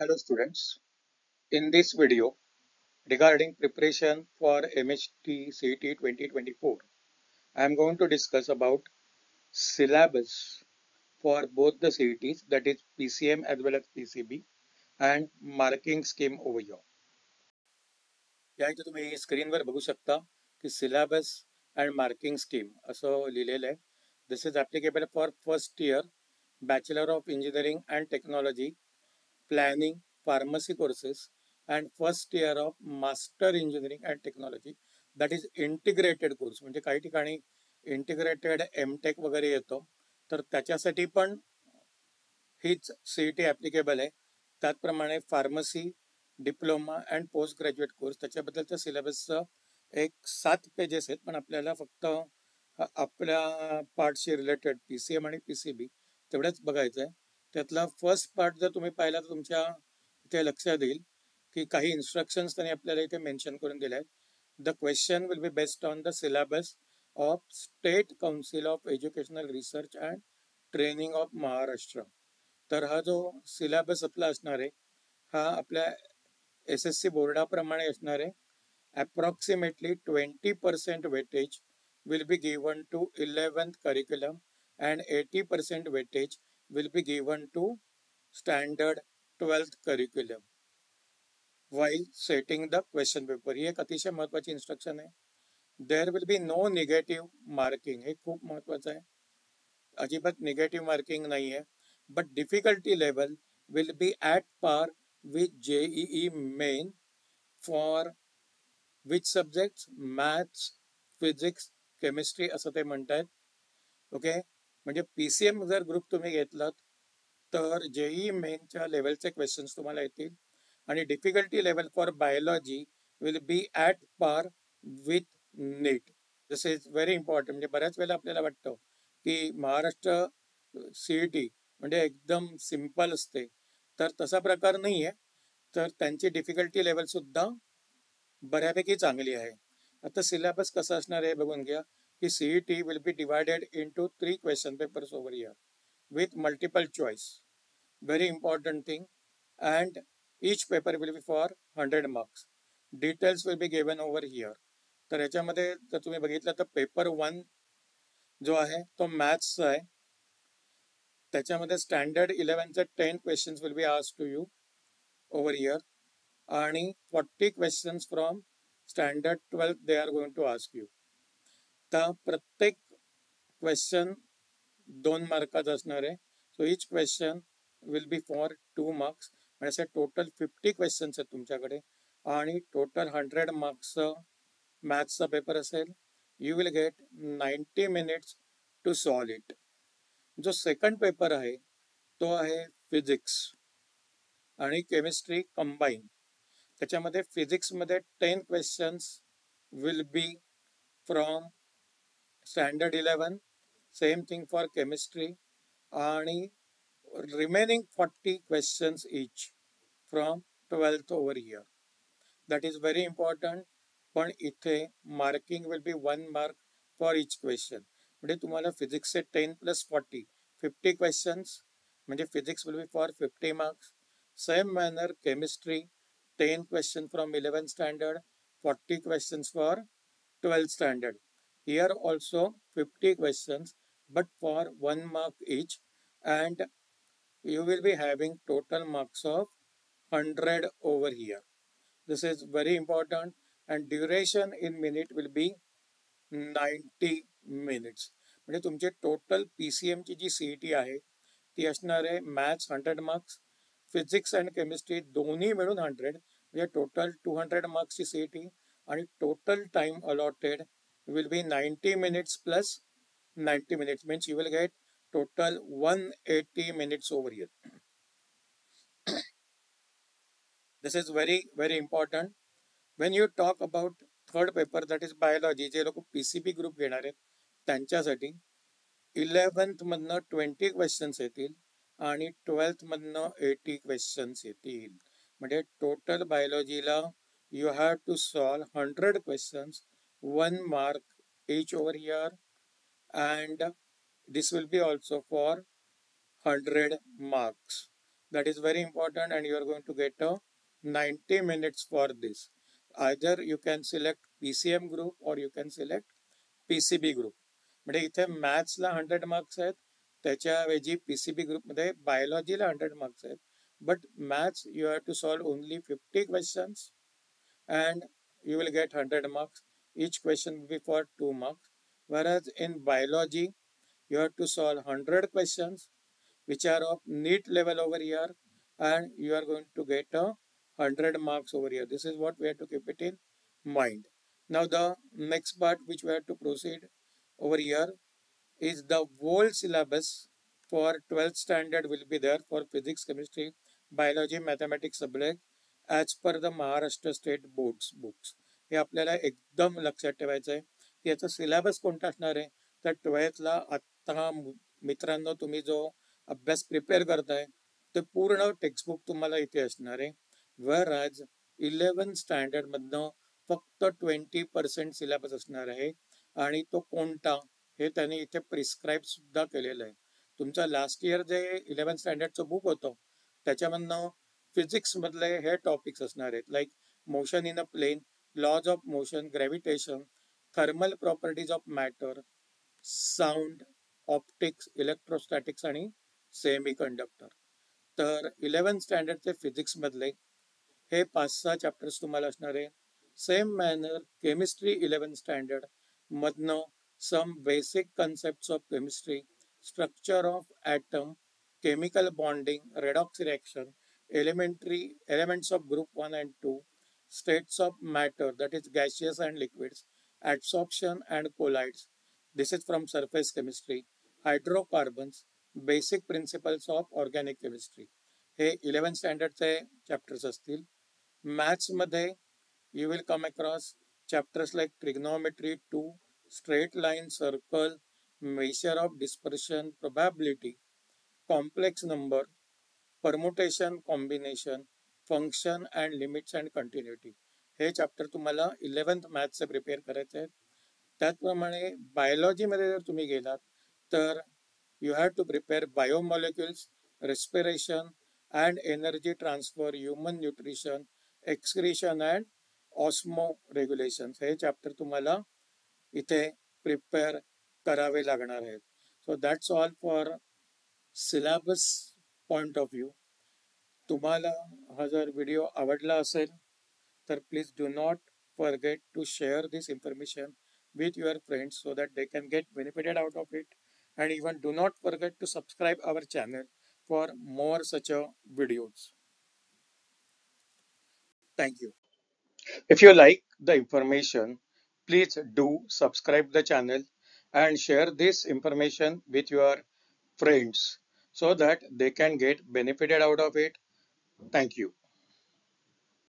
Hello students, in this video regarding preparation for MHT CET 2024, I am going to discuss about syllabus for both the CETs, that is PCM as well as PCB, and marking scheme over here. या इथे तुम्ही स्क्रीनवर बघू शकता की syllabus and marking scheme असं लिहिलेलं आहे. This is applicable for first year bachelor of engineering and technology planning pharmacy courses and first year of master engineering and technology that is integrated course. म्हणजे काही ठिकाणी इंटिग्रेटेड एमटेक वगैरे येतो, तर त्याच्यासाठी पण हीच CET ॲप्लिकेबल आहे. त्याचप्रमाणे pharmacy diploma and post graduate course त्याच्याबद्दलच्या सिलेबसचं एक 7 पेजेस आहेत, पण आपल्याला फक्त आपल्या पार्टशी रिलेटेड PCM आणि PCB तेवढंच बघायचं आहे. त्यातला फर्स्ट पार्ट जर तुम्ही पाहिला तर तुमच्या इथे लक्षात येईल की काही इन्स्ट्रक्शन्स त्यांनी आपल्याला इथे मेन्शन करून दिले आहेत. The question will be based on the syllabus of state council of educational research and training of Maharashtra. तर हा जो सिलेबस आपला असणार आहे हा आपल्या SSC बोर्डाप्रमाणे असणार आहे. Approximately 20% weightage will be given to 11th curriculum and 80% weightage will be given to standard 12th curriculum while setting the question paper. ही एक अतिशय महत्वाची इन्स्ट्रक्शन आहे. There will be no negative marking. हे खूप महत्वाचं आहे. अजिबात निगेटिव्ह मार्किंग नाही आहे. But difficulty level will be at par with JEE main for which subjects maths physics chemistry असं ते म्हणतात. ओके, म्हणजे PCM जर ग्रुप तुम्ही घेतलात तर JEE मेनच्या लेवलचे क्वेश्चन्स तुम्हाला येतील. आणि difficulty level for biology will be at par with NEET. This is very important. म्हणजे बऱ्याच वेळेला आपल्याला वाटतं की महाराष्ट्र CET म्हणजे एकदम सिम्पल असते, तर तसा प्रकार नाही आहे. तर त्यांची डिफिकल्टी लेवल सुद्धा बऱ्यापैकी चांगली आहे. आता सिलेबस कसा असणार आहे बघून घ्या की CET will be divided into 3 question papers over year with multiple choice. Very important thing. And each paper will be for 100 marks. Details will be given over here. तर याच्यामध्ये जर तुम्ही बघितलं तर पेपर 1 जो आहे तो मॅथ्सचा आहे. त्याच्यामध्ये स्टँडर्ड 11चे 10 questions will be asked to you over here आणि 40 questions from standard 12 they are going to ask you. तर प्रत्येक क्वेश्चन 2 मार्काचा असणार आहे. So each question will be for 2 marks. म्हणजे असे टोटल 50 क्वेश्चन्स आहेत तुमच्याकडे आणि टोटल 100 मार्क्सचं मॅथ्सचा पेपर असेल. You will get 90 minutes to solve it. जो सेकंड पेपर आहे तो आहे फिजिक्स आणि केमिस्ट्री कंबाईन. त्याच्यामध्ये फिजिक्समध्ये 10 questions will B from standard 11. Same thing for chemistry आणि remaining 40 questions each from 12th over here. That is very important. पण इथे marking will be 1 mark for each question. म्हणजे तुम्हाला फिजिक्सचे 10 + 40 50 क्वेश्चन्स म्हणजे physics will be for 50 marks. Same manner chemistry 10 question from 11th standard 40 questions for 12th standard. Here also 50 questions but for 1 mark each, and you will be having total marks of 100 over here. This is very important, and duration in minute will be 90 minutes. म्हणजे तुमचे total PCM ची जी CET आहे ती असणार आहे maths 100 marks, physics and chemistry दोन्ही मिळून 100, म्हणजे टोटल 200 मार्क्सची CET आणि total time allotted will be 90 minutes plus 90 minutes, means you will get total 180 minutes over here. This is very important. When you talk about third paper, that is biology, जे लोक PCB group घेणार आहेत त्यांच्यासाठी 11th मधनं 20 questions येतील आणि 12th मधनं 80 questions येतील. म्हणजे टोटल बायोलॉजीला you have to solve 100 questions, 1 mark each over here, and this will be also for 100 marks. That is very important, and you are going to get a 90 minutes for this. Either you can select PCM group or you can select PCB group. म्हणजे इथे मॅथ्सला 100 marks आहेत, त्याच्याऐवजी PCB ग्रुपमध्ये बायोलॉजीला 100 marks आहेत. But maths you have to solve only 50 questions and you will get 100 marks. Each question will be for 2 marks. Whereas in biology you have to solve 100 questions which are of NEET level over here, and you are going to get a 100 marks over here. This is what we have to keep it in mind. Now the next part which we have to proceed over here is the whole syllabus for 12th standard will be there for physics, chemistry, biology, mathematics subject as per the Maharashtra State Boards books. हे आपल्याला एकदम लक्षात ठेवायचं आहे. याचा syllabus कोणता असणार आहे, तर 12thला आत्ता मित्रांनो तुम्ही जो अभ्यास प्रिपेअर करताय ते पूर्ण टेक्स्टबुक तुम्हाला इथे असणार आहे. वेअर ॲज 11th स्टँडर्डमधनं फक्त 20% सिलेबस असणार आहे. आणि तो कोणता हे त्यांनी इथे प्रिस्क्राईब सुद्धा केलेलं आहे. तुमचं लास्ट इयर जे 11th स्टँडर्डचं बुक होतं त्याच्यामधनं फिजिक्समधले हे टॉपिक्स असणार आहेत, like motion in a plane, laws of motion, gravitation, thermal properties of matter, sound, optics, electrostatics आणि सेमी कंडक्टर. तर 11th स्टँडर्डचे फिजिक्समधले हे 5-6 चॅप्टर्स तुम्हाला असणार आहे. Same manner chemistry 11th standard मधनं some basic concepts of chemistry, structure of atom, chemical bonding, redox reaction, elements of group 1 and 2, states of matter, that is gaseous and liquids, adsorption and colloids. This is from surface chemistry. Hydrocarbons, basic principles of organic chemistry. हे 11th स्टँडर्डचे chapters असतील. मॅथ्समध्ये you will come across chapters like trigonometry 2, straight line, circle, measure of dispersion, probability, complex number, permutation, combination, function and limits and continuity. हे chapter तुम्हाला 11th मॅथ्सचे prepare करायचे आहेत. त्याचप्रमाणे बायोलॉजीमध्ये जर तुम्ही गेलात तर you have to prepare biomolecules, respiration and energy transfer, human nutrition, excretion and osmoregulations. हे चॅप्टर तुम्हाला इथे प्रिपेअर करावे लागणार आहेत. So that's all for syllabus point of view. तुम्हाला हा जर व्हिडिओ आवडला असेल तर please do not forget to share this information with your friends so that they can get benefited out of it, and even do not forget to subscribe our channel for more such videos. Thank you. If you like the information, please do subscribe the channel and share this information with your friends so that they can get benefited out of it. Thank you.